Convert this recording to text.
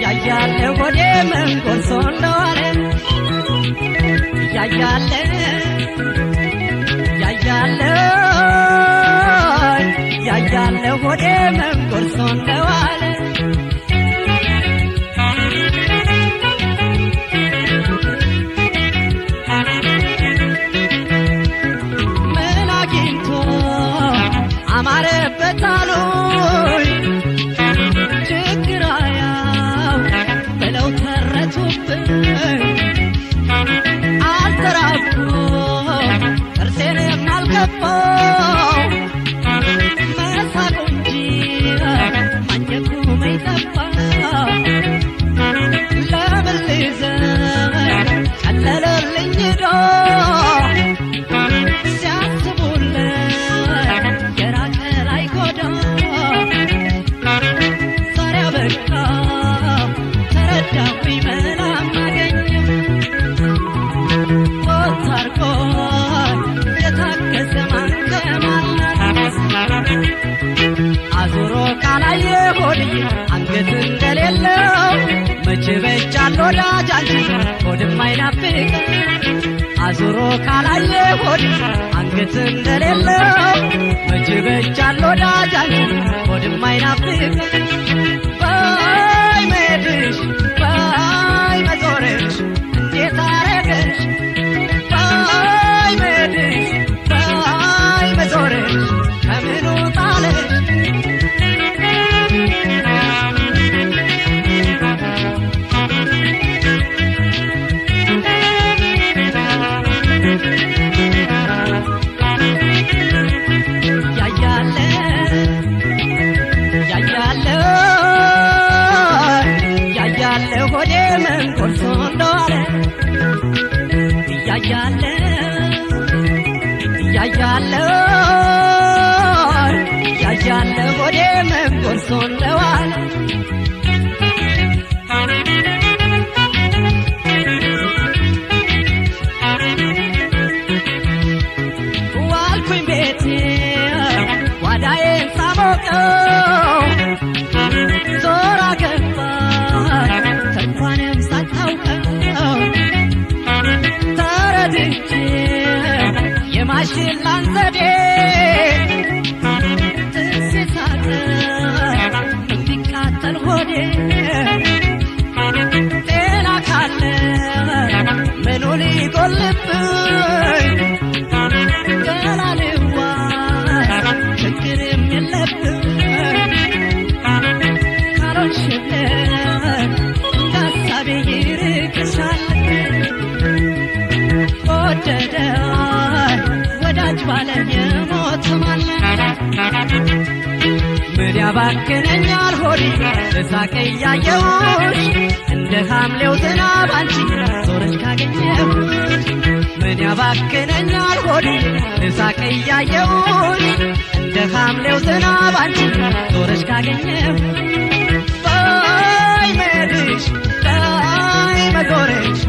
ያያለ ወዴ መንጎሶ እንደዋለ ያያለ ወዴ መንጎሶ እንደዋለ ምን አግኝቶ አማረበት አሉኝ አልተራብኩ ጥርሴን የማልገባው መሳቁ እንጂ ማኘኩ መይጠፋ ለምን ልዘን ቀለለልኝ ዶ ሲያስቡለት የራቀ ላይ ጎዳ ዛሬ አበቃ ተረዳሁኝ መላም አገኘሁ የታገሰ ማንከማለት አዙሮ ካላየ ሆድዬ አንገት እንደሌለው መቼ በጃል ወዳጅ አንቺ ሆድም አይናፍቅ አዙሮ ካላየ ሆድዬ አንገት እንደሌለው መቼ በጃል ወዳጅ አንቺ ሆድም አይናፍቅ ባይ መሄድሽ ባይ መዞርሽ እንዴት አረገሽ ባይ መሄድሽ ባይ መዞርሽ ከምኑ ጣለሽ ያያለ ሆዴ ምን ቆርሶ እንደዋለ ያያለ ሆዴ ምን ቆርሶ እንደዋለ ዋልኩኝ ቤቴ ጓዳዬን ሳሞቀው ዞራ ገባ ተንኳንም ሳታውቀው ተረድቼ የማሽላን ዘዴ ትስሳተ እንዲቃጠል ሆዴ ጤና ካለ ምኑ ሊጎልብኝ ገላልዋ ችግርም የለብኝ ካልሆንሽለት እንዳሳቤ ይርቅሻል ወደደ ወዳጅ ባለም የሞት ማለት ምን ያባክነኛል ሆዴ እሳቅ እያየሁሽ እንደ ሐምሌው ዝናብ አንቺ ዞረሽ ካገኘሁሽ ምን ያባክነኛል ሆዴ እሳቅ እያየሁሽ እንደ ሐምሌው ዝናብ አንቺ ዞረሽ ካገኘሁሽ ባይ መሄድሽ ባይ መዞርሽ